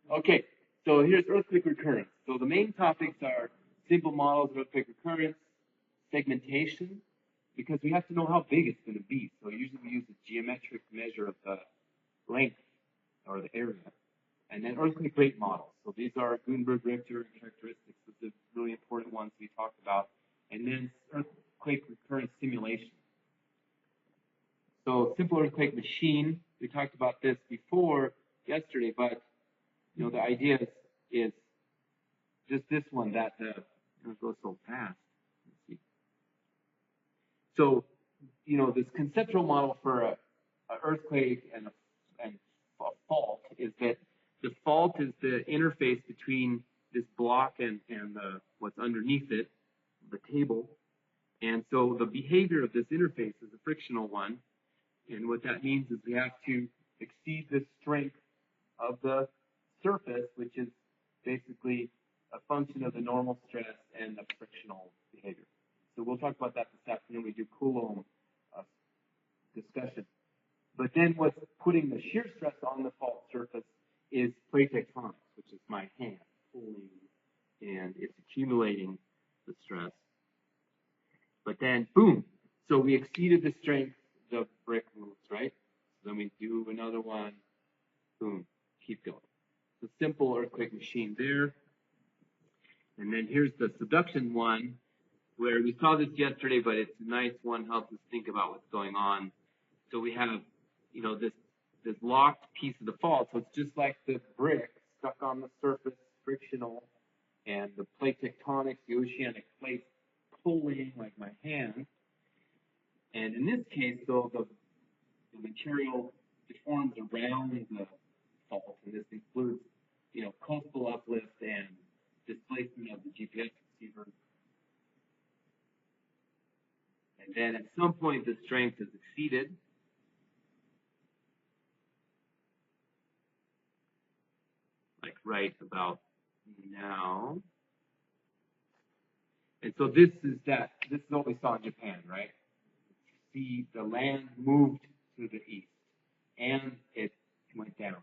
Okay, so here's earthquake recurrence. So the main topics are simple models of earthquake recurrence, segmentation, because we have to know how big it's going to be. So usually we use a geometric measure of the length or the area. And then earthquake rate models. So these are Gutenberg, Richter, characteristics. These are really important ones we talked about. And then earthquake recurrence simulation. So simple earthquake machine. We talked about this before yesterday, but you know the idea is just this one that it goes so fast. Let's see. So you know this conceptual model for a earthquake and a fault is that the fault is the interface between this block and what's underneath it, the table. And so the behavior of this interface is a frictional one. And what that means is we have to exceed the strength of the surface, which is basically a function of the normal stress and the frictional behavior. So we'll talk about that this afternoon. We do Coulomb discussion. But then what's putting the shear stress on the fault surface is plate tectonics, which is my hand pulling, and it's accumulating the stress. But then, boom, so we exceeded the strength, the brick moves, right? So then we do another one, boom, keep going. So simple earthquake machine there. And then here's the subduction one, where we saw this yesterday, but it's a nice one, helps us think about what's going on. So we have, you know, this locked piece of the fault. So it's just like the brick stuck on the surface, frictional, and the plate tectonics, the oceanic plates pulling like my hand. And in this case, though, the material deforms around the fault, and this includes, you know, coastal uplift and displacement of the GPS receiver. And then at some point, the strength is exceeded. Like right about now. And so this is what we saw in Japan, right? See, the land moved to the east and it went down.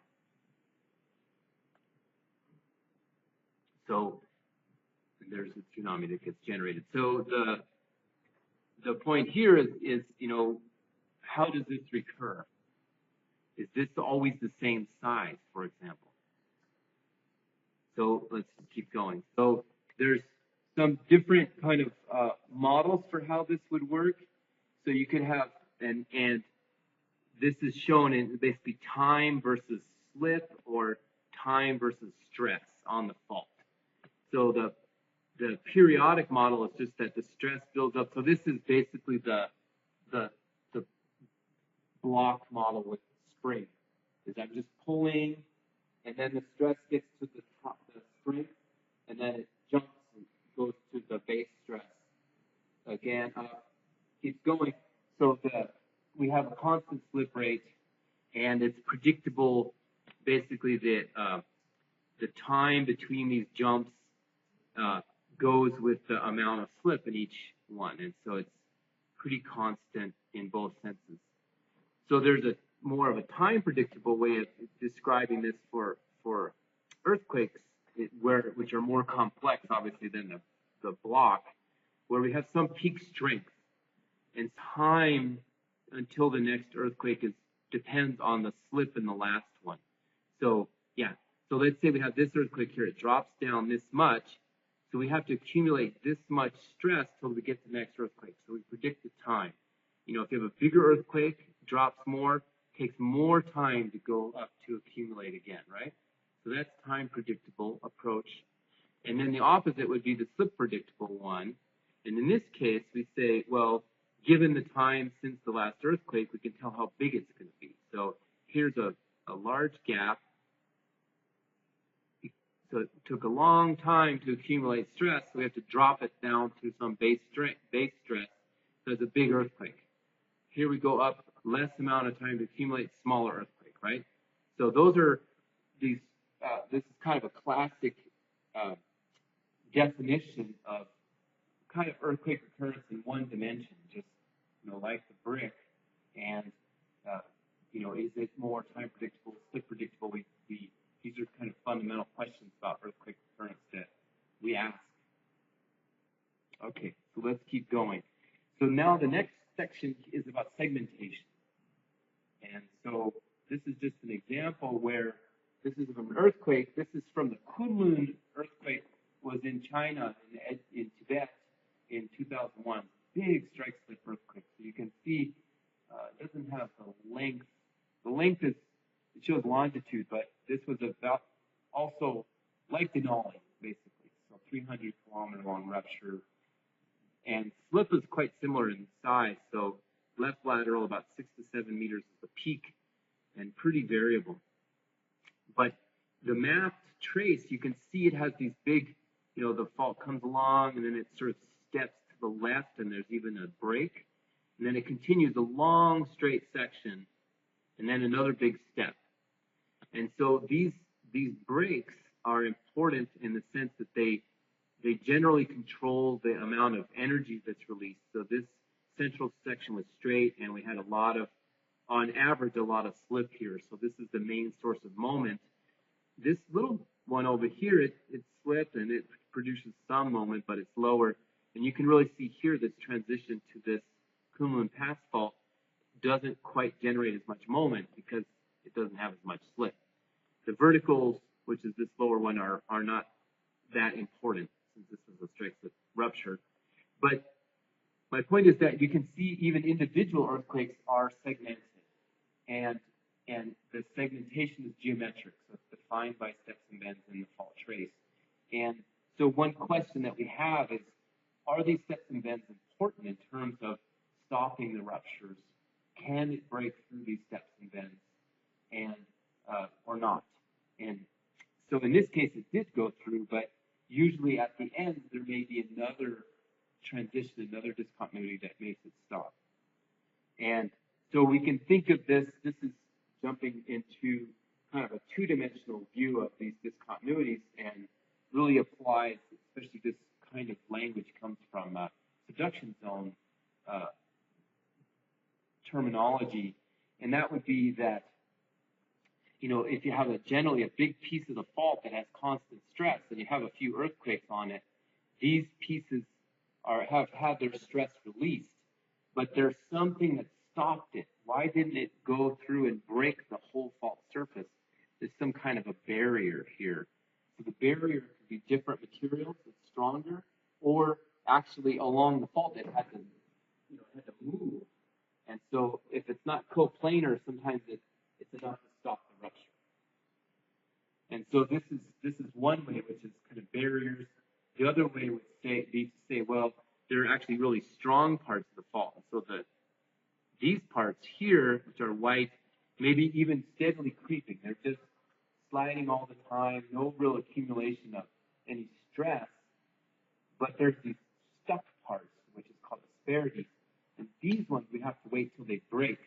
So there's a tsunami that gets generated. So the point here is, you know, how does this recur? Is this always the same size, for example? So let's keep going. So there's some different kind of models for how this would work. So you could have, and this is shown in basically time versus slip or time versus stress on the fault. So the periodic model is just that the stress builds up. So this is basically the block model with spring. Is I'm just pulling, and then the stress gets to the top, the spring, and then it jumps and goes to the base stress. Again, keeps going. So we have a constant slip rate, and it's predictable. Basically, the time between these jumps goes with the amount of slip in each one, and so it's pretty constant in both senses. So there's a more of a time predictable way of describing this for earthquakes, which are more complex, obviously, than the block, where we have some peak strength, and time until the next earthquake depends on the slip in the last one. So yeah, so let's say we have this earthquake here, it drops down this much, so we have to accumulate this much stress till we get to the next earthquake. So we predict the time. You know, if you have a bigger earthquake, drops more, takes more time to go up to accumulate again, right? So that's time predictable approach. And then the opposite would be the slip predictable one. And in this case, we say, well, given the time since the last earthquake, we can tell how big it's going to be. So here's a large gap. So it took a long time to accumulate stress, so we have to drop it down to some base stress. So it's a big earthquake. Here we go up, less amount of time to accumulate, smaller earthquake, right? So those are these, this is kind of a classic definition of kind of earthquake recurrence in one dimension, just, you know, like the brick. And, you know, is it more time predictable, slip predictable? We these are kind of fundamental questions about earthquake recurrence that we ask. Okay, so let's keep going. So now the next section is about segmentation. And so this is just an example where this is from an earthquake. This is from the Kunlun earthquake, was in China, in Tibet, in 2001. Big strike slip earthquake. So you can see it doesn't have the length. The length is, it shows longitude, but this was about also like Denali, basically. So 300 kilometer long rupture. And slip is quite similar in size. So left lateral, about 6 to 7 meters is the peak, and pretty variable. But the mapped trace, you can see it has these big, the fault comes along and then it sort of steps to the left and there's even a break. And then it continues a long straight section and then another big step. And so these breaks are important in the sense that they generally control the amount of energy that's released. So this central section was straight and we had on average, a lot of slip here. So this is the main source of moment. This little one over here, it slipped and it produces some moment, but it's lower. And you can really see here this transition to this Kunlun Pass fault doesn't quite generate as much moment because it doesn't have as much slip. The verticals, which is this lower one, are not that important since this is a strike slip rupture. But my point is that you can see even individual earthquakes are segmented. And the segmentation is geometric, so it's defined by steps and bends in the fault trace. And so one question that we have is, are these steps and bends important in terms of stopping the ruptures? Can it break through these steps and bends, and or not? And so in this case, it did go through, but usually at the end, there may be another transition, another discontinuity that makes it stop. And so we can think of this is jumping into kind of a two-dimensional view of these discontinuities and really applies, especially this kind of language comes from subduction zone terminology. And that would be that, if you have generally a big piece of the fault that has constant stress and you have a few earthquakes on it, these pieces have had their stress released, but there's something that stopped it. Why didn't it go through and break the whole fault surface? There's some kind of a barrier here. So the barrier could be different materials, it's stronger, or actually along the fault it had to move. And so if it's not coplanar, sometimes it's enough to stop the rupture. And so this is one way, which is kind of barriers. The other way would be to say, well, there are actually really strong parts of the fault. So these parts here, which are white, maybe even steadily creeping. They're just sliding all the time, no real accumulation of any stress. But there's these stuck parts, which is called asperities. And these ones, we have to wait till they break.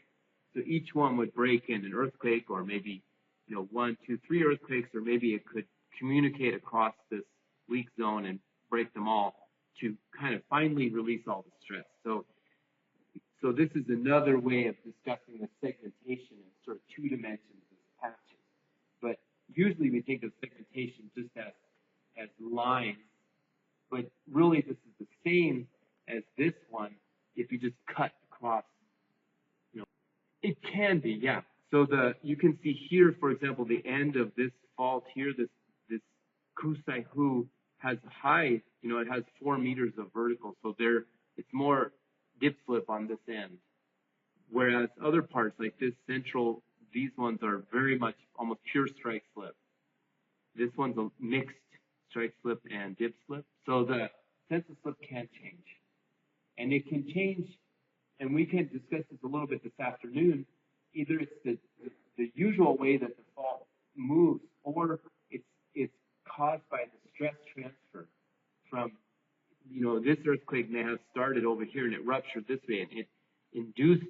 So each one would break in an earthquake, or maybe 1, 2, 3 earthquakes, or maybe it could communicate across this weak zone and break them all to kind of finally release all the stress. So this is another way of discussing the segmentation in sort of 2 dimensions as patches. But usually we think of segmentation just as lines, but really this is the same as this one if you just cut across. It can be, yeah. So you can see here, for example, the end of this fault here, this Kusai-hu has high, it has 4 meters of vertical, so it's more dip slip on this end. Whereas other parts like this central, these ones are very much almost pure strike slip. This one's a mixed strike slip and dip slip. So the sense of slip can change. And it can change, and we can discuss this a little bit this afternoon. Either it's the usual way that the fault moves, or it's caused by the stress transfer from, this earthquake may have started over here and it ruptured this way, and it induced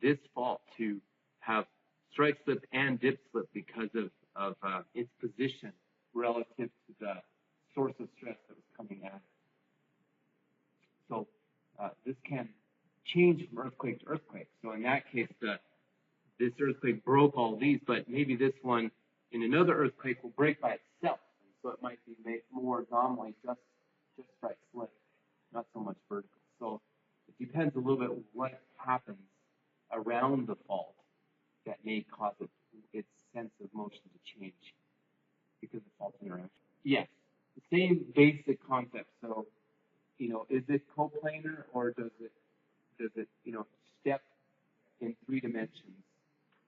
this fault to have strike slip and dip slip because of its position relative to the source of stress that was coming at it. So this can change from earthquake to earthquake. So in that case, this earthquake broke all these, but maybe this one in another earthquake will break by itself. And so it might be made more nominally just strike slip, not so much vertical. So it depends a little bit what happens around the fault that may cause its sense of motion to change because of fault interaction. Yes, the same basic concept. So, is it coplanar or does it step in 3 dimensions?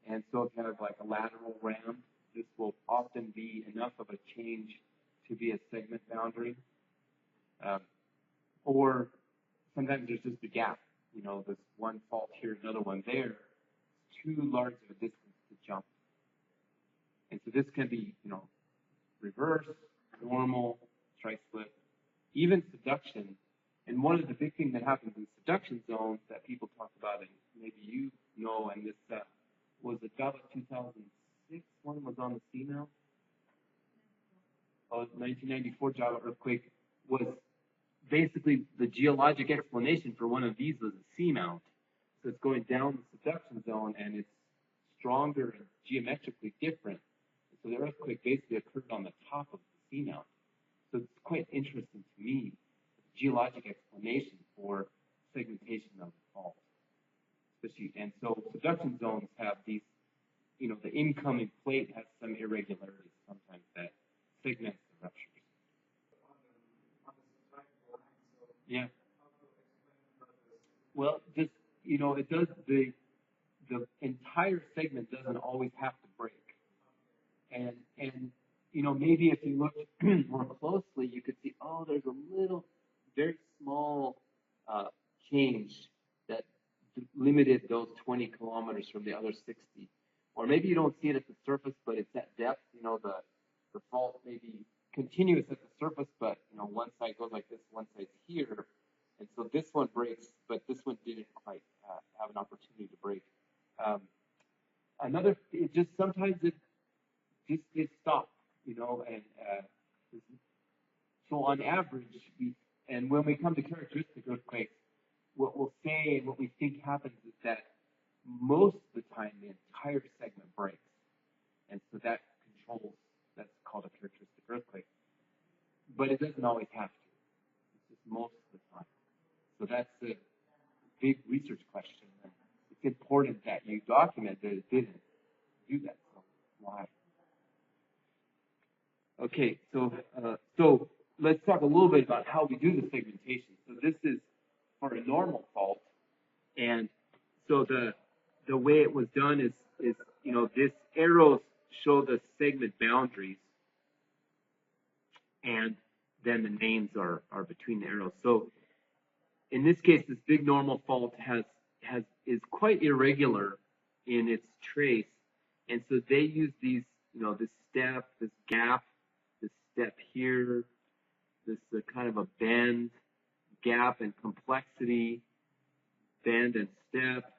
And so if you have like a lateral ram, this will often be enough of a change to be a segment boundary. Or sometimes there's just a gap, this one fault here, another one there, too large of a distance to jump. And so this can be, reverse, normal, tri-slip, even subduction. And one of the big things that happens in subduction zones that people talk about, and maybe you know, and this was the Java 2006 one was on the seamount. 1994 Java earthquake was basically the geologic explanation for one of these was a seamount. So it's going down the subduction zone and it's stronger and geometrically different. So the earthquake basically occurred on the top of the seamount. So it's quite interesting to me, the geologic explanation for segmentation of the fault. And so subduction zones have these, the incoming plate has some irregularities sometimes that segments the ruptures. Yeah. Well, just, it does, the entire segment doesn't always have to break. And maybe if you look more closely, you could see, there's a little, very small change that limited those 20 kilometers from the other 60. Or maybe you don't see it at the surface, but it's at depth. The fault may be continuous at the surface, but one side goes like this, one side's here, and so this one breaks, but this one didn't quite have an opportunity to break. It just sometimes it stops, and so on average, and when we come to characteristic earthquakes, what we'll say and what we think happens is that most of the time the entire segment breaks, and so that controls. That's called a characteristic earthquake. But it doesn't always have to. It's just most of the time. So that's a big research question. And it's important that you document that it didn't do that. So why? Okay, so let's talk a little bit about how we do the segmentation. So this is for a normal fault. And so the way it was done is this arrows show the segment boundaries, and then the names are between the arrows. So in this case, this big normal fault is quite irregular in its trace, and so they use these, this step, this gap, this step here, this kind of a bend, gap and complexity, bend and step,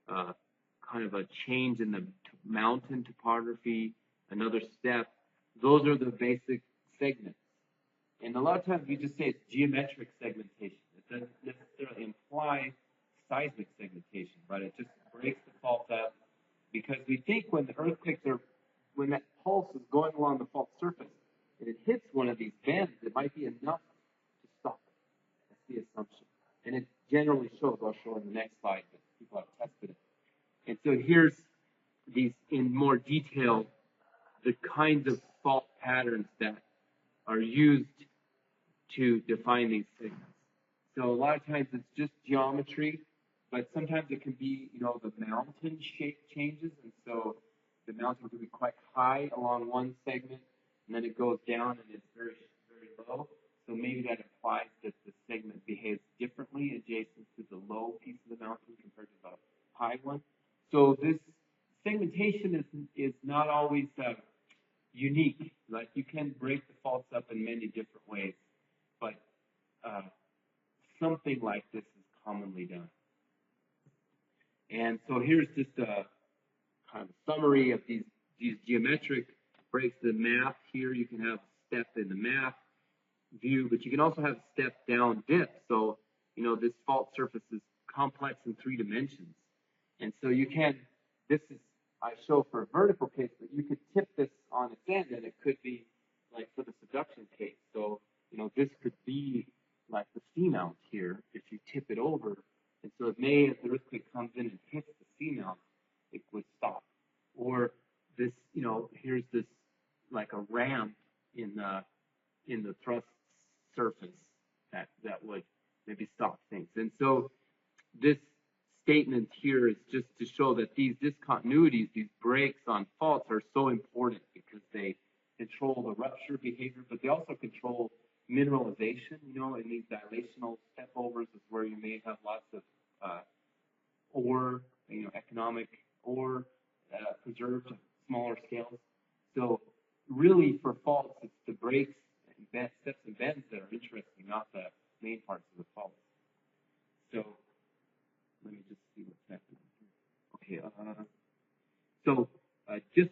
kind of a change in the mountain topography, another step. Those are the basic segments. And a lot of times we just say it's geometric segmentation. It doesn't necessarily imply seismic segmentation, but it just breaks the fault up because we think when that pulse is going along the fault surface and it hits one of these bends, it might be enough to stop it. That's the assumption. And it generally shows, I'll show in the next slide, that people have tested it. And so here's these in more detail, the kinds of fault patterns that are used to define these segments. So a lot of times it's just geometry, but sometimes it can be, the mountain shape changes. And so the mountain can be quite high along one segment, and then it goes down and it's very, very low. So maybe that implies that the segment behaves differently adjacent to the low piece of the mountain compared to the high one. So this segmentation is not always unique. Like you can break the faults up in many different ways, but something like this is commonly done. And so here's just a kind of summary of these geometric breaks. The map here, you can have step in the map view, but you can also have step down dip. So, this fault surface is complex in 3 dimensions. And so this is I show for a vertical case, but you could tip this on its end, and it could be like for the subduction case. So, this could be like the C-mount here if you tip it over. And so it may, if the earthquake comes in and hits the C-mount, it would stop. Or this, here's this like a ramp in the thrust surface that would maybe stop things. And so this statement here is just to show that these discontinuities, these breaks on faults, are so important because they control the rupture behavior, but they also control mineralization. In these dilational step overs is where you may have lots of ore, economic ore preserved at smaller scales. So really for faults, it's the breaks and steps and bends that are interesting, not the main parts of the fault. So let me just see what's happening here. Okay, so just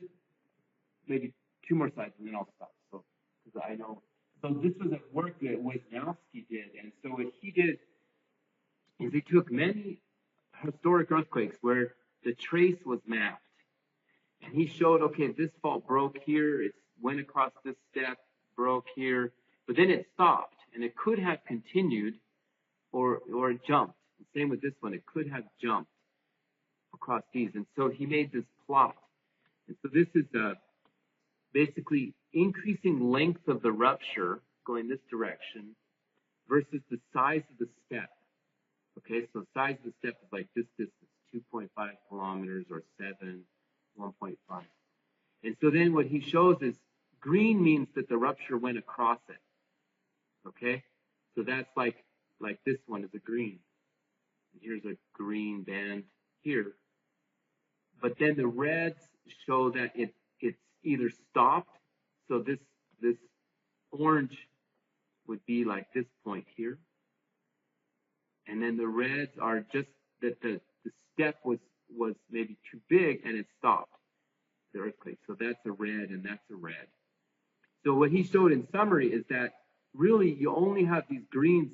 maybe 2 more slides and then I'll stop. So, because I know, so this was a work that Wisnowski did, and so what he did is he took many historic earthquakes where the trace was mapped, and he showed, okay, this fault broke here, it went across this step, broke here, but then it stopped, and it could have continued or it jumped. Same with this one, it could have jumped across these. And so he made this plot. And so this is basically increasing length of the rupture going this direction versus the size of the step. Okay, so size of the step is like this distance, 2.5 kilometers or 7, 1.5. And so then what he shows is green means that the rupture went across it. Okay, so that's like this one is a green. Here's a green band here. But then the reds show that it's either stopped. So this orange would be like this point here. And then the reds are just that the step was maybe too big and it stopped the earthquake. So that's a red and that's a red. So what he showed in summary is that really you only have these greens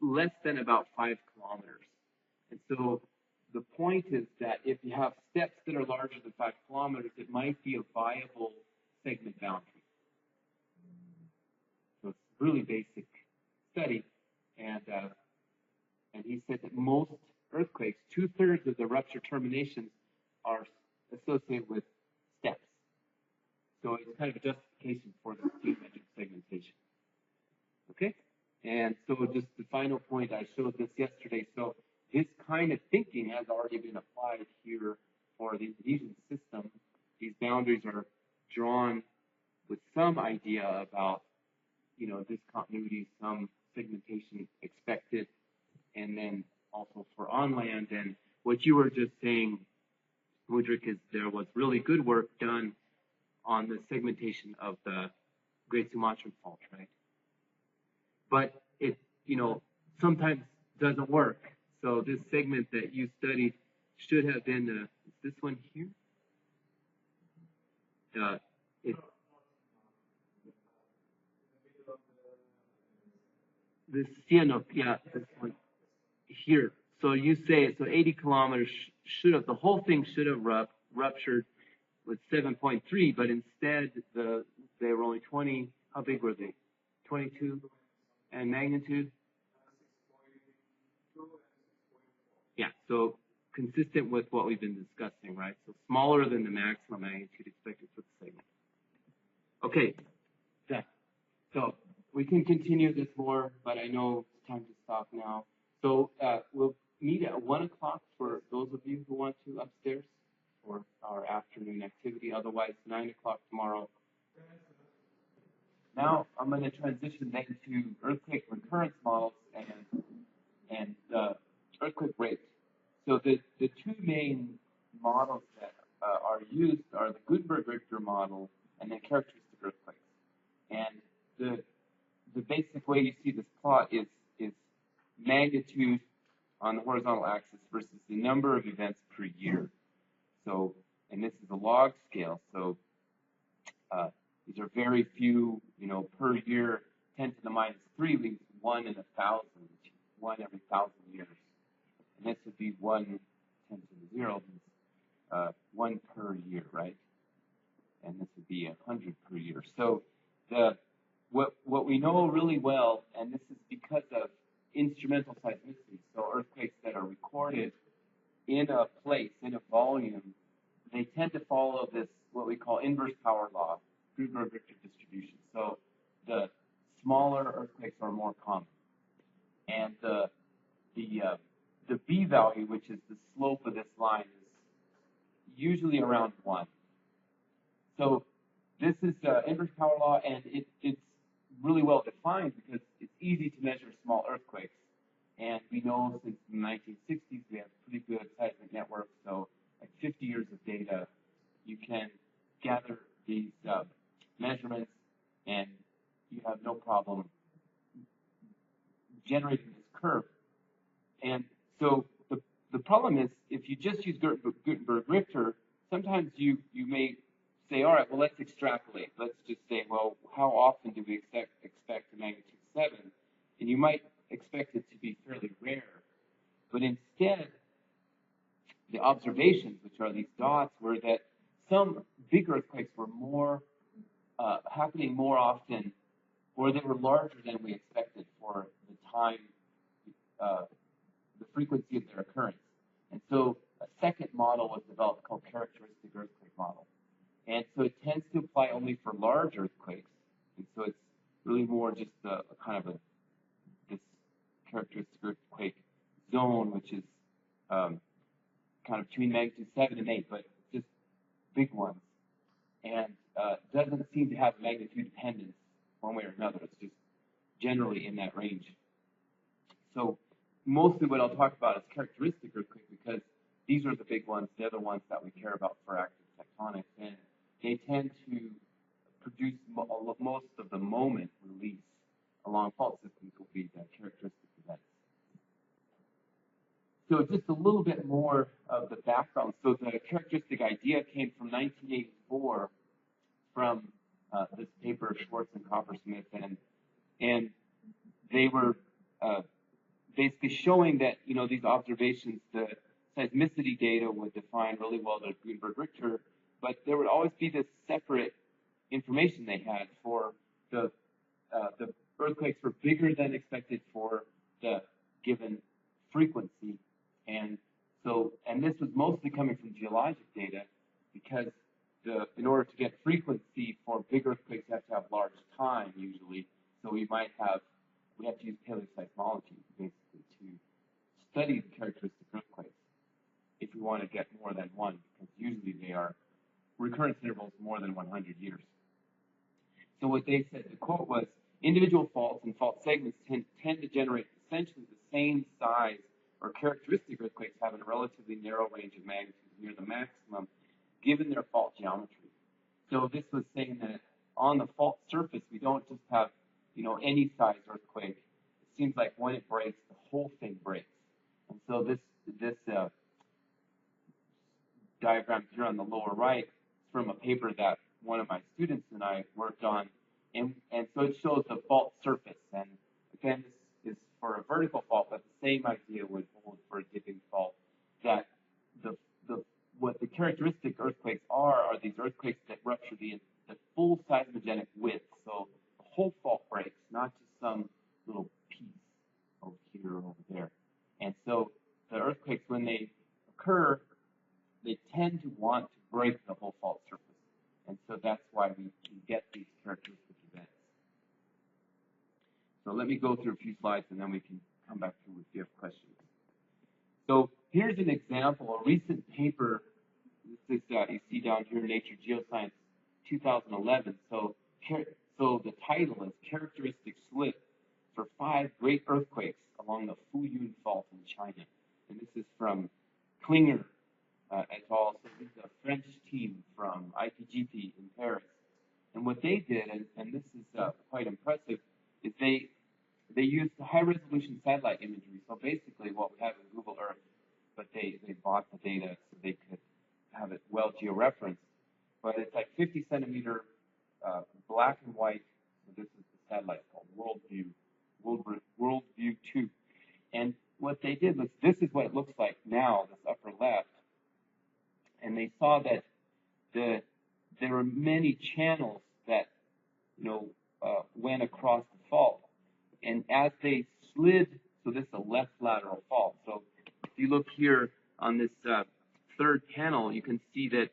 less than about 5 kilometers. And so the point is that if you have steps that are larger than 5 kilometers, it might be a viable segment boundary. So it's a really basic study. And he said that most earthquakes, 2/3 of the rupture terminations are associated with steps. So it's kind of a justification for the geometric segmentation. Okay? And so just the final point, I showed this yesterday. So this kind of thinking has already been applied here for the Indonesian system. These boundaries are drawn with some idea about, discontinuity, some segmentation expected, and then also for on land. And what you were just saying, Woodrick, is there was really good work done on the segmentation of the Great Sumatran Fault, right? But it, sometimes doesn't work. So this segment that you studied should have been this one here. This one here. So you say so 80 kilometers should have, the whole thing should have ruptured with 7.3, but instead they were only 20. How big were they? 22 and magnitude. Yeah, so consistent with what we've been discussing, right? So smaller than the maximum magnitude expected for the segment. Okay, done. So we can continue this more, but I know it's time to stop now. So we'll meet at 1 o'clock for those of you who want to upstairs for our afternoon activity. Otherwise, 9 o'clock tomorrow. Now I'm going to transition then to earthquake recurrence models and earthquake rates. So the 2 main models that are used are the Gutenberg-Richter model and then characteristic earthquakes. And the basic way you see this plot is magnitude on the horizontal axis versus the number of events per year. So, and this is a log scale. So these are very few, per year. 10 to the -3 leaves 1 in 1,000, 1 every 1,000 years. And this would be 1 10 to the 0. 1 per year, right? And this would be 100 per year. So what we know really well, and this is because of instrumental seismicity, so earthquakes that are recorded in a place, in a volume, they tend to follow this, what we call inverse power law, Gutenberg-Richter distribution. So the smaller earthquakes are more common. And the B value, which is the slope of this line, is usually around 1. So this is inverse power law, and it's really well defined because it's easy to measure small earthquakes. And we know since the 1960s we have pretty good seismic networks, so like 50 years of data, you can gather these measurements, and you have no problem generating this curve. And so the problem is, if you just use Gutenberg-Richter, sometimes you may say, all right, well, let's extrapolate. Let's just say, well, how often do we expect a magnitude 7? And you might expect it to be fairly rare. But instead, the observations, which are these dots, were that some big earthquakes were more happening more often, or they were larger than we expected for the time, the frequency of their occurrence. And so a second model was developed called characteristic earthquake model. And so it tends to apply only for large earthquakes. And so it's really more just a kind of this characteristic earthquake zone, which is kind of between magnitude 7 and 8, but just big ones. And doesn't seem to have magnitude dependence one way or another. It's just generally in that range. So mostly what I'll talk about is characteristic earthquake, because these are the big ones, the other ones that we care about for active tectonics, and they tend to produce most of the moment release along fault systems will be the characteristic events. So just a little bit more of the background. So the characteristic idea came from 1984 from this paper, Schwartz and Coppersmith, and they were basically showing that, you know, these observations, the seismicity data would define really well the Gutenberg-Richter, but there would always be this separate information they had for the earthquakes were bigger than expected for the given frequency. And so, and this was mostly coming from geologic data, because in order to get frequency for big earthquakes, you have to have large time usually. So we have to use paleoseismology basically to study the characteristic earthquakes if we want to get more than one, because usually they are recurrence intervals more than 100 years. So what they said, the quote was, individual faults and fault segments tend to generate essentially the same size or characteristic earthquakes having a relatively narrow range of magnitudes near the maximum given their fault geometry. So this was saying that on the fault surface, we don't just have, you know, any size earthquake. It seems like when it breaks, the whole thing breaks. And so this diagram here on the lower right is from a paper that one of my students and I worked on, and so it shows the fault surface. And again, this is for a vertical fault, but the same idea would hold for a dipping fault. That what the characteristic earthquakes are these earthquakes that rupture the full seismogenic width. So the whole fault breaks, not just some little piece over here or over there. And so the earthquakes, when they occur, they tend to want to break the whole fault surface. And so that's why we can get these characteristic events. So let me go through a few slides, and then we can come back to if you have questions. So here's an example, a recent paper. This is, you see down here, Nature Geoscience 2011. So the title is Characteristic Slip for 5 Great Earthquakes Along the Fuyun Fault in China. And this is from Klinger et al. So this is a French team from IPGP in Paris. And what they did, and this is quite impressive, is they used high-resolution satellite imagery. So basically what we have in Google Earth, but they bought the data so they could have it well georeferenced. But it's like 50-centimeter black and white. So this is the satellite called Worldview 2. And what they did was, this is what it looks like now, this upper left. and they saw that there were many channels that went across the fault, and as they slid, so this is a left lateral fault. So if you look here on this third panel, you can see that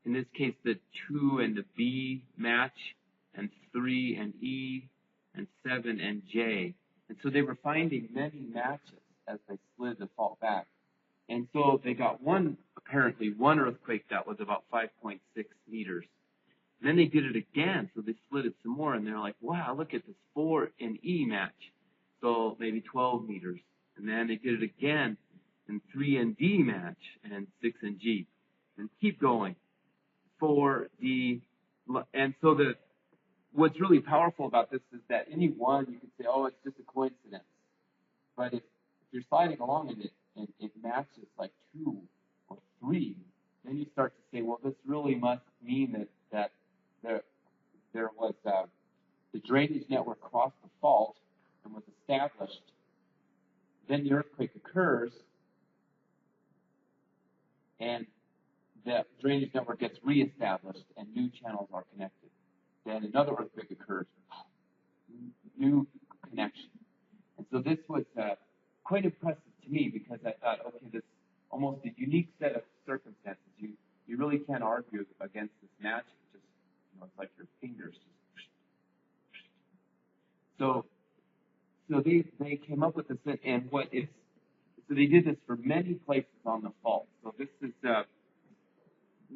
in this case the 2 and the B match, and 3 and E, and 7 and J. And so they were finding many matches as they slid the fault back. And so they got apparently one earthquake that was about 5.6 meters. And then they did it again, so they slid it some more, and they're like, wow, look at this 4 and E match. So maybe 12 meters. And then they did it again, and 3 and D match, and 6 and G. And keep going. 4, D, and so what's really powerful about this is that any one, you could say, oh, it's just a coincidence. But if you're sliding along and it matches like 2 or 3, then you start to say, well, this really must mean that there was the drainage network crossed the fault and was established. Then the earthquake occurs, and the drainage network gets reestablished, and new channels are connected. Then another earthquake occurs, new connection. And so this was quite impressive to me, because I thought, okay, this almost a unique set of circumstances. You really can't argue against this matching. Just it's like your fingers. So they came up with this, and so they did this for many places on the fault. So this is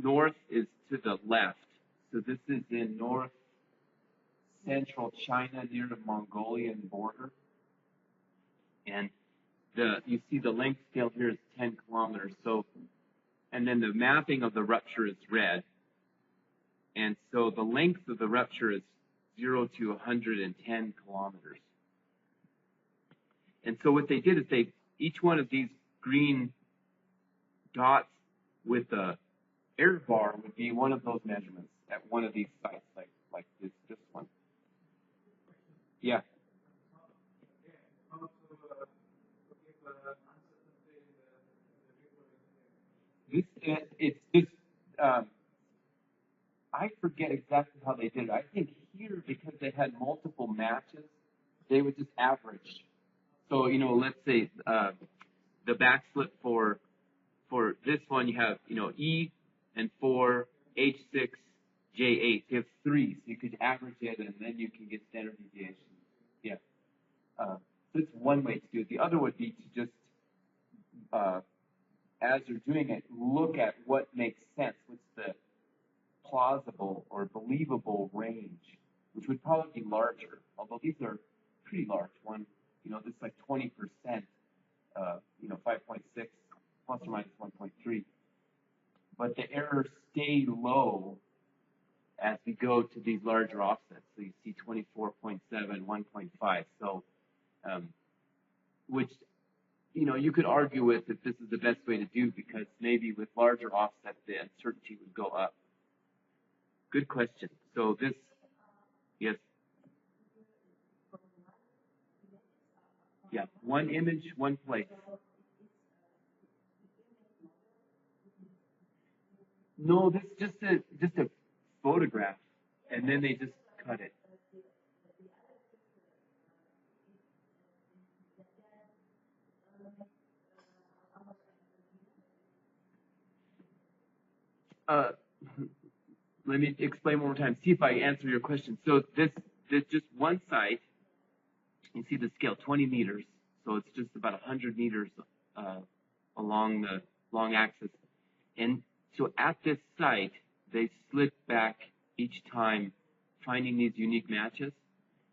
north is to the left. So this is in north central China near the Mongolian border. And you see the length scale here is 10 kilometers. So, and then the mapping of the rupture is red. And so the length of the rupture is 0 to 110 kilometers. And so what they did is each one of these green dots with a error bar would be one of those measurements at one of these sites, like this one. Yeah. It's just I forget exactly how they did it. I think here, because they had multiple matches, they would just average. So let's say the back slip for this one, you have E and 4, H6, J8. You have 3, so you could average it, and then you can get standard deviation. Yeah. So that's one way to do it. The other would be to just as you're doing it, look at what makes sense. What's the plausible or believable range, which would probably be larger, although these are pretty large. One, this is like 20%, 5.6 plus or minus 1.3. But the errors stay low as we go to these larger offsets. So you see 24.7, 1.5. So, which you could argue with if this is the best way to do, because maybe with larger offsets, the uncertainty would go up. Good question. So this, yes. Yeah, one image, one place. No, this is just a photograph, and then they just cut it. Let me explain one more time. See if I answer your question. So this just one site. You see the scale, 20 meters. So it's just about 100 meters along the long axis. And so at this site, they slid back each time, finding these unique matches.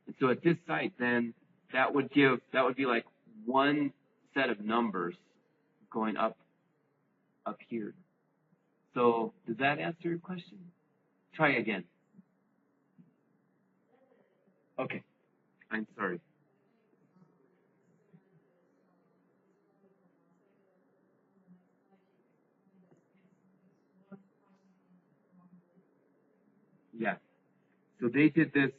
And so at this site, then that would be like one set of numbers going up here. So does that answer your question? Try again. Okay. I'm sorry. Yeah. So they did this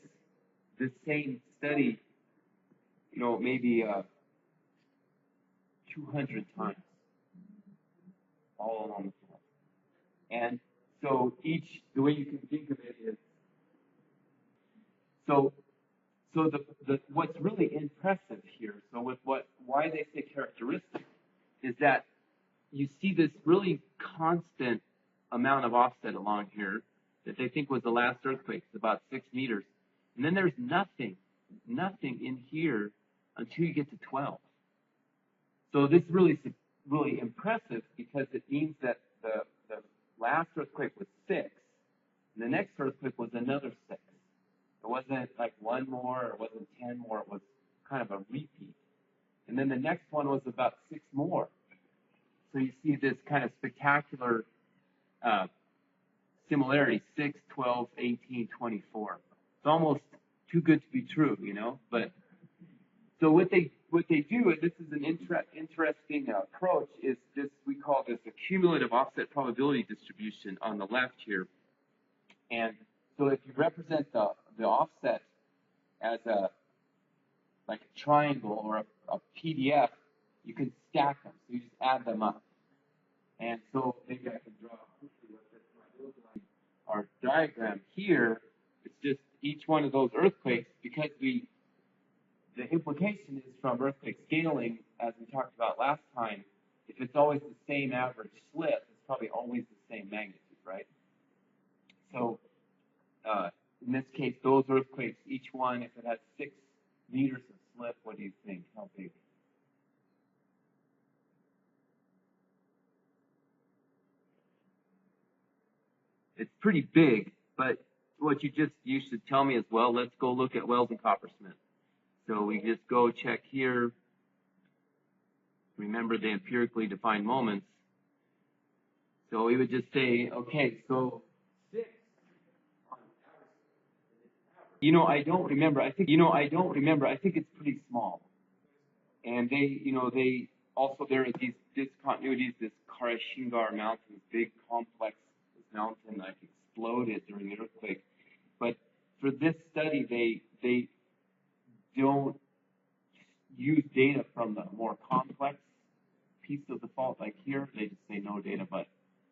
same study, maybe 200 times all along the fault. And so the way you can think of it is, so what's really impressive here, so why they say characteristic, is that you see this really constant amount of offset along here that they think was the last earthquake, it's about 6 meters. And then there's nothing in here until you get to 12. So this is really impressive because it means that the last earthquake was 6, and the next earthquake was another 6. It wasn't like 1 more, or it wasn't 10 more, it was kind of a repeat. And then the next one was about 6 more. So you see this kind of spectacular similarity, 6, 12, 18, 24. It's almost too good to be true, you know. But so what they do, and this is an interesting approach, is this, we call this a cumulative offset probability distribution on the left here. And so if you represent the offset as like a triangle or a PDF, you can stack them. So you just add them up. And so maybe I can draw quickly what this might look like. Our diagram here, it's just each one of those earthquakes, because the implication is from earthquake scaling, as we talked about last time, if it's always the same average slip, it's probably always the same magnitude, right? So in this case, those earthquakes, each one, if it has 6 meters of slip, what do you think? How big? It's pretty big, but what you should tell me as well, let's go look at Wells and Coppersmith. So we just go check here. Remember the empirically defined moments. So we would just say, okay, so 6 on average. I don't remember. I think it's pretty small. And they also, there are these discontinuities, this Karashingar mountain, this big complex mountain like exploded during the earthquake. But for this study, they don't use data from the more complex piece of the fault. Like here, they just say no data, but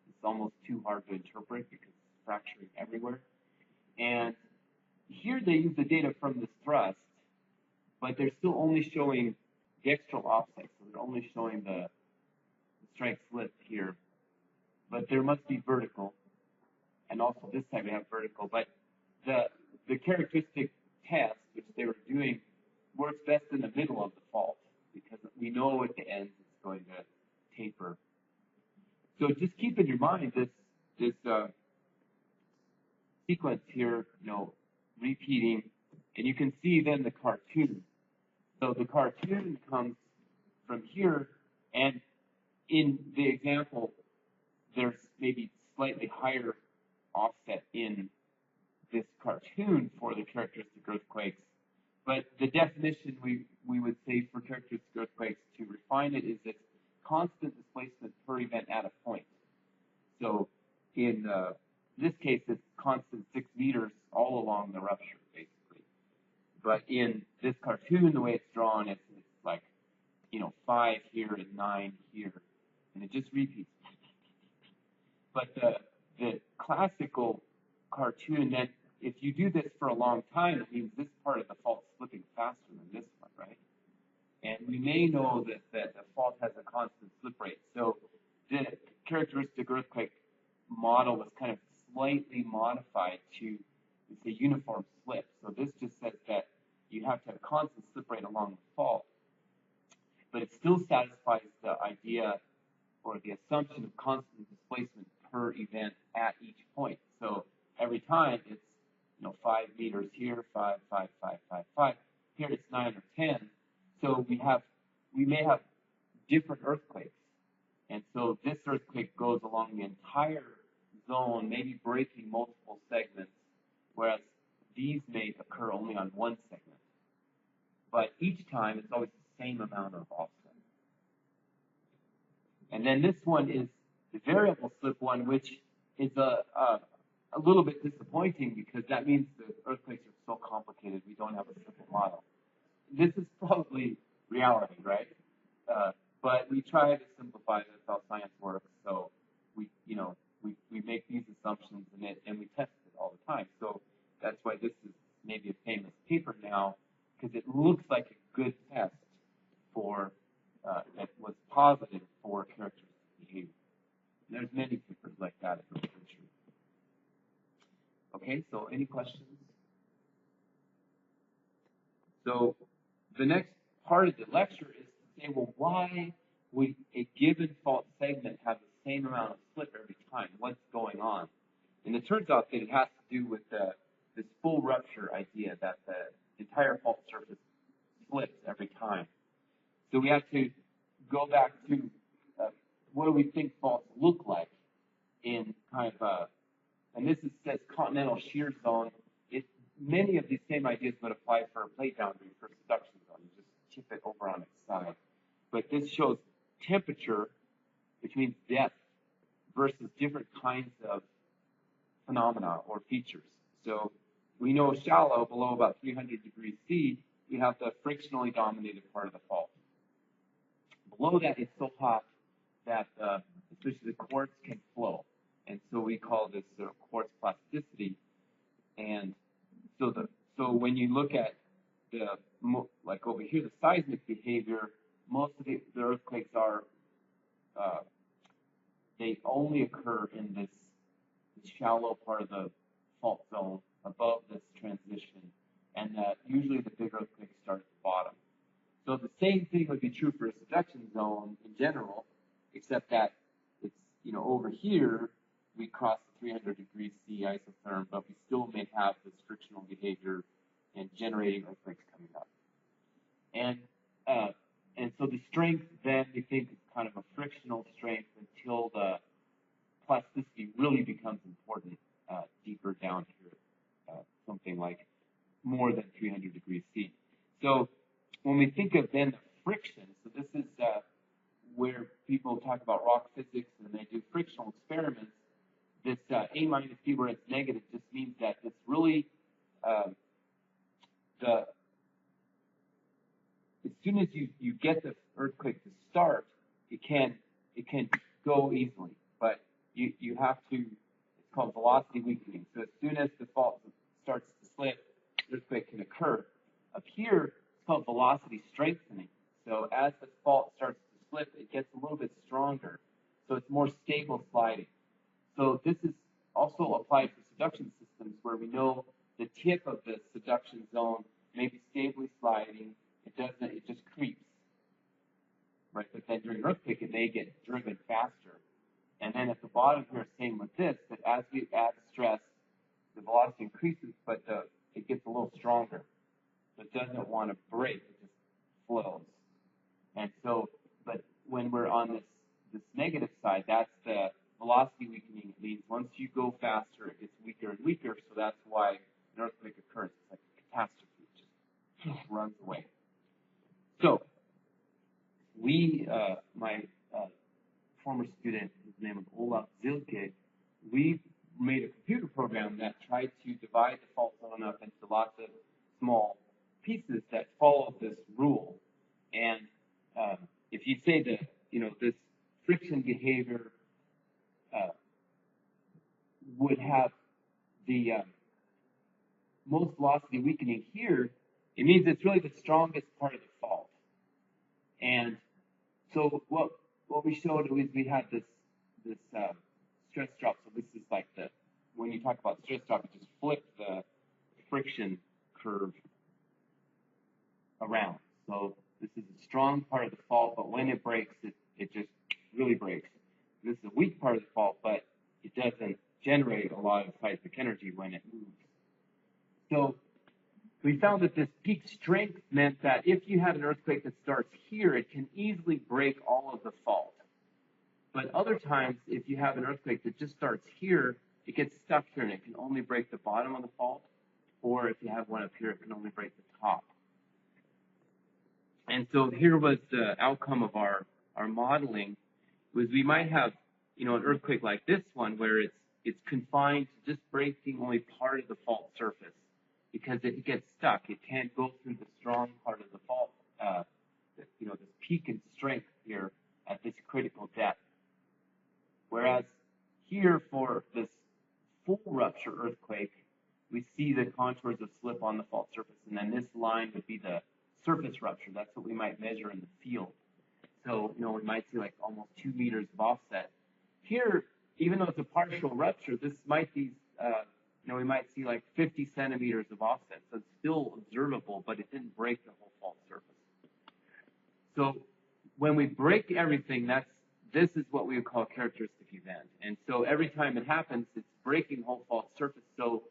it's almost too hard to interpret because it's fracturing everywhere. And here they use the data from this thrust, but they're still only showing dextral offset, so they're only showing the strength slip here. But there must be vertical, and also this time we have vertical. But the characteristic test, which they were doing, works best in the middle of the fault because we know at the end it's going to taper. So just keep in your mind this sequence here, repeating, and you can see then the cartoon. So the cartoon comes from here, and in the example, there's maybe slightly higher offset in this cartoon for the characteristic earthquakes. But the definition we would say for characteristic earthquakes to refine it is it's constant displacement per event at a point. So in this case, it's constant 6 meters all along the rupture, basically. But in this cartoon, the way it's drawn, it's like, 5 here and 9 here, and it just repeats. But the classical cartoon, that if you do this for a long time, it means this part of the fault's slipping faster than this one, right? And we may know that the fault has a constant slip rate. So the characteristic earthquake model was kind of slightly modified to, it's a uniform slip. So this just says that you have to have a constant slip rate along the fault, but it still satisfies the idea or the assumption of constant displacement per event at each point. So every time it's 5 meters here, 5, 5, 5, 5, 5. Here it's 9 or 10. So we may have different earthquakes. And so this earthquake goes along the entire zone, maybe breaking multiple segments, whereas these may occur only on one segment. But each time it's always the same amount of offset. And then this one is the variable slip one, which is a little bit disappointing because that means the earthquakes are so complicated we don't have a simple model. This is probably reality, right? But we try to simplify. That's how science works. So we, we make these assumptions and we test it all the time. So that's why this is maybe a famous paper now, because it looks like a good test for that was positive for characteristic behavior. And there's many papers like that in the literature. Okay, so any questions? So the next part of the lecture is to say, well, why would a given fault segment have the same amount of slip every time? What's going on? And it turns out that it has to do with this full rupture idea, that the entire fault surface slips every time. So we have to go back to what do we think faults look like in kind of and this says continental shear zone. Many of these same ideas would apply for a plate boundary for subduction zone. You just chip it over on its side. But this shows temperature, which means depth, versus different kinds of phenomena or features. So we know shallow, below about 300 degrees C, we have the frictionally dominated part of the fault. Below that, it's so hot that especially the quartz can flow. And so we call this quartz plasticity. And so when you look at like over here, the seismic behavior, most of the earthquakes are they only occur in this shallow part of the fault zone above this transition, and that usually the big earthquakes start at the bottom. So the same thing would be true for a subduction zone in general, except that it's, over here we cross the 300 degrees C isotherm, but we still may have this frictional behavior and generating earthquakes coming up. And so the strength then we think is kind of a frictional strength until the plasticity really becomes important deeper down here, something like more than 300 degrees C. So when we think of then the friction, so this is where people talk about rock physics and they do frictional experiments. This A minus B where it's negative just means that it's really as soon as you get the earthquake to start, it can go easily, but you have to, it's called velocity weakening. So as soon as the fault starts to slip, the earthquake can occur. Up here, it's called velocity strengthening. So as the fault starts to slip, it gets a little bit stronger. So it's more stable sliding. So this is also applied for subduction systems where we know the tip of the subduction zone may be stably sliding. It just creeps, right? But then during earthquake, it may get driven faster. And then at the bottom here, same with this, that as we add stress, the velocity increases, but it gets a little stronger. So it doesn't want to break, it just flows. And so, but when we're on this negative side, that's the velocity weakening. It means once you go faster, it gets weaker and weaker, so that's why an earthquake occurs. It's like a catastrophe, it just runs away. So, my former student, his name was Olaf Zilke, we made a computer program that tried to divide the fault zone up into lots of small pieces that follow this rule. And if you say that, this friction behavior would have the most velocity weakening here, it means it's really the strongest part of the fault. And so what we showed was we had this stress drop. So this is like when you talk about stress drop, you just flip the friction curve around. So this is a strong part of the fault, but when it breaks, it just really breaks. This is a weak part of the fault, but it doesn't generate a lot of seismic energy when it moves. So we found that this peak strength meant that if you have an earthquake that starts here, it can easily break all of the fault. But other times, if you have an earthquake that just starts here, it gets stuck here and it can only break the bottom of the fault. Or if you have one up here, it can only break the top. And so here was the outcome of our modeling, was we might have, an earthquake like this one where it's confined to just breaking only part of the fault surface, because it gets stuck. It can't go through the strong part of the fault, this peak in strength here at this critical depth. Whereas here for this full rupture earthquake, we see the contours of slip on the fault surface, and then this line would be the surface rupture. That's what we might measure in the field. So, you know, we might see like almost 2 meters of offset. Here, even though it's a partial rupture, this might be, you know, we might see like 50 centimeters of offset. So it's still observable, but it didn't break the whole fault surface. So when we break everything, this is what we would call a characteristic event. And so every time it happens, it's breaking the whole fault surface. So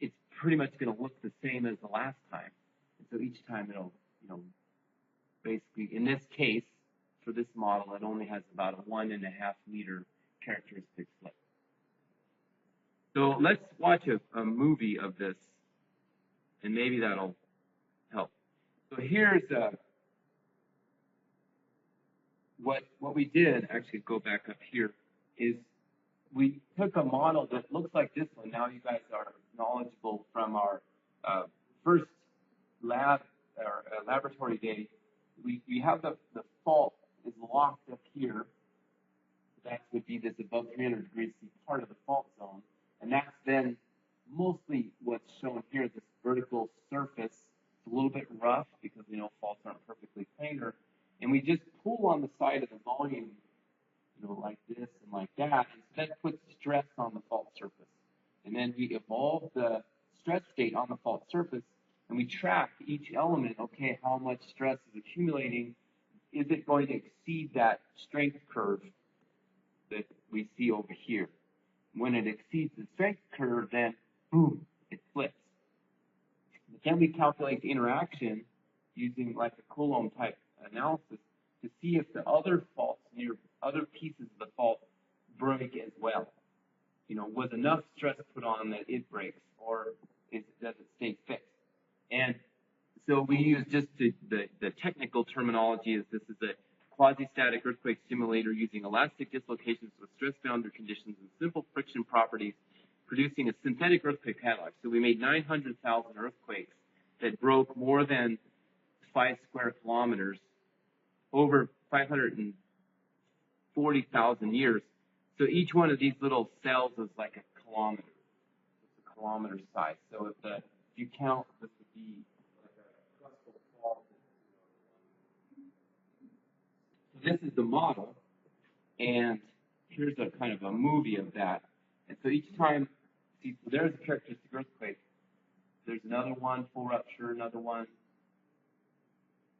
it's pretty much going to look the same as the last time. And so each time it'll, you know, basically, in this case, for this model, it only has about a 1.5 meter characteristic slip. So let's watch a movie of this, and maybe that'll help. So here's what we did, actually go back up here, is we took a model that looks like this one. Now you guys are knowledgeable from our first laboratory day. We have the fault is locked up here. That would be this above 300 degrees C part of the fault zone. And that's then mostly what's shown here, this vertical surface. It's a little bit rough because we know faults aren't perfectly planar. And we just pull on the side of the volume, you know, like this and like that, and that puts stress on the fault surface. And then we evolve the stress state on the fault surface, and we track each element, okay, how much stress is accumulating. Is it going to exceed that strength curve that we see over here? When it exceeds the strength curve, then boom, it flips. But then we calculate the interaction using like a Coulomb type analysis to see if the other faults near other pieces of the fault break as well. You know, was enough stress put on that it breaks, or does it stay fixed? And so we use just the technical terminology is this is a quasi-static earthquake simulator using elastic dislocations with stress boundary conditions and simple friction properties, producing a synthetic earthquake catalog. So we made 900,000 earthquakes that broke more than 5 square kilometers over 540,000 years. So each one of these little cells is like a kilometer. It's a kilometer size. So if you count, this would be like a crustal fault. So this is the model, and here's a kind of a movie of that. And so each time, see, so there's a characteristic earthquake. There's another one, full rupture, another one.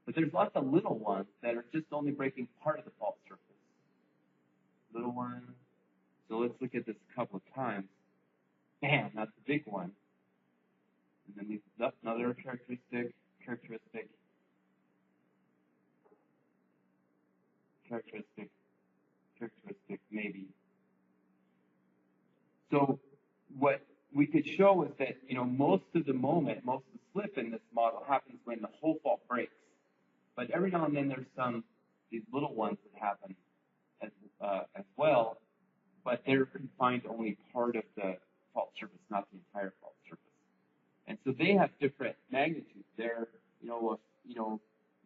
But there's lots of little ones that are just only breaking part of the fault surface. Little one. So let's look at this a couple of times. Bam, that's the big one. And then another characteristic, maybe. So what we could show is that, you know, most of the slip in this model happens when the whole fault breaks. But every now and then there's these little ones that happen as well, but they're confined to only part of the fault surface, not the entire fault surface. And so they have different magnitudes. They're,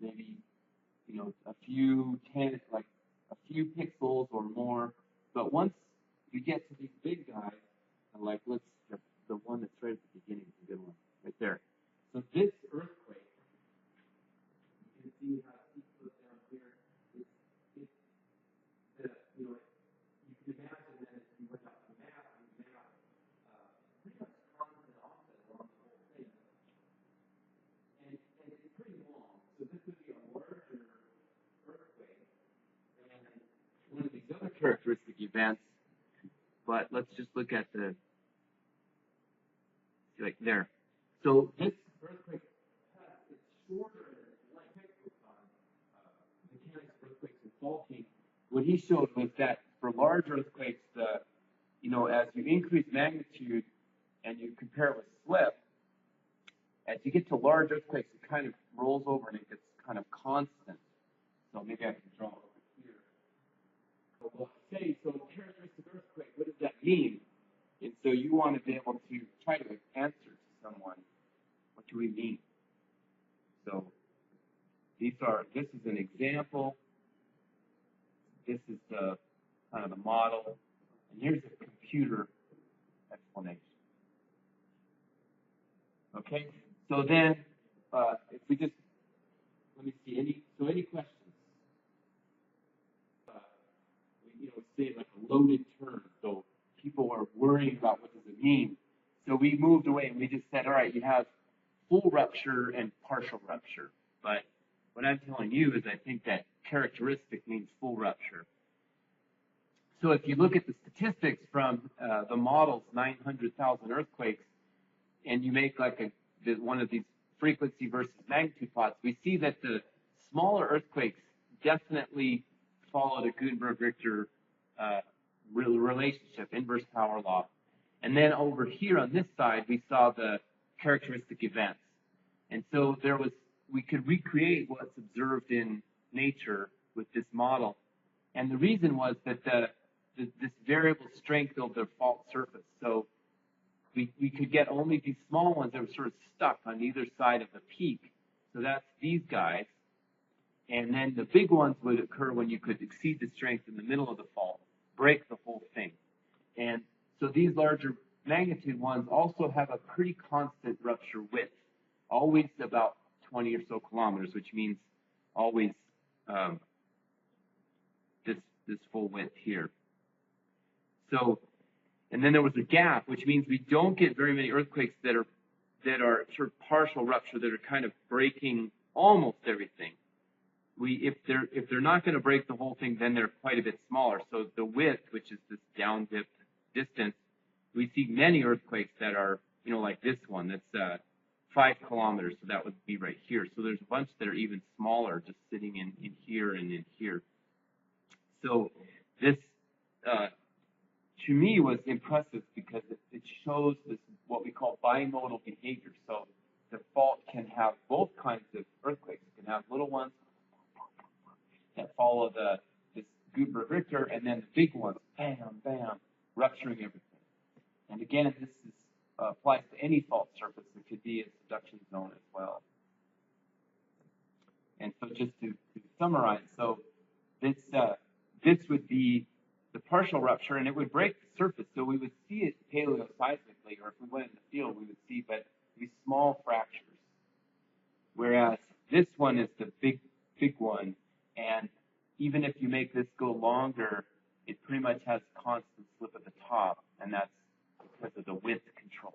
maybe, a few pixels or more. But once we get to these big guys, like the one that's right at the beginning is a good one, right there. So this earthquake, you can see how it goes down here. You can imagine that if you went up the map, pretty much constant offset along the whole thing. And it's pretty long. So this would be a larger earthquake. And one of these other characteristic events, but let's just look at like there. So this earthquake is shorter than it's like mechanics of earthquakes and faulting. What he showed was that for large earthquakes, as you increase magnitude and you compare it with slip, as you get to large earthquakes, it kind of rolls over and it gets kind of constant. So maybe I can draw it over here. So we'll say, so characteristic earthquake, what does that mean? And so you want to be able to try to answer to someone, what do we mean? So this is an example. This is the kind of the model. And here's a computer explanation. Okay, so then if we just, let me see, any questions? Say like a loaded term, so people are worrying about what does it mean. So we moved away and we just said, all right, you have full rupture and partial rupture. But what I'm telling you is I think that characteristic means full rupture. So if you look at the statistics from the models, 900,000 earthquakes, and you make like one of these frequency versus magnitude plots, we see that the smaller earthquakes definitely followed a Gutenberg-Richter relationship, inverse power law. And then over here on this side, we saw the characteristic events. And so we could recreate what's observed in nature with this model. And the reason was that this variable strength of the fault surface. So we could get only these small ones that were sort of stuck on either side of the peak. So that's these guys. And then the big ones would occur when you could exceed the strength in the middle of the fault, break the whole thing. And so these larger magnitude ones also have a pretty constant rupture width, always about 20 or so kilometers, which means always this full width here. So, and then there was a gap, which means we don't get very many earthquakes that are sort of partial rupture, that are kind of breaking almost everything. If they're not going to break the whole thing, then they're quite a bit smaller. So the width, which is this down dip distance, we see many earthquakes that are, like this one, that's 5 kilometers. So that would be right here. So there's a bunch that are even smaller, just sitting in here and in here. So this, to me, was impressive because it shows this what we call bimodal behavior. So the fault can have both kinds of earthquakes. It can have little ones that follow this Gutenberg-Richter, and then the big ones, bam, bam, rupturing everything. And again, this applies to any fault surface. It could be a subduction zone as well. And so just to summarize, so this would be the partial rupture, and it would break the surface. So we would see it paleoseismically, or if we went in the field, we would see but these small fractures. Whereas this one is the big one. And even if you make this go longer, it pretty much has constant slip at the top, and that's because of the width control.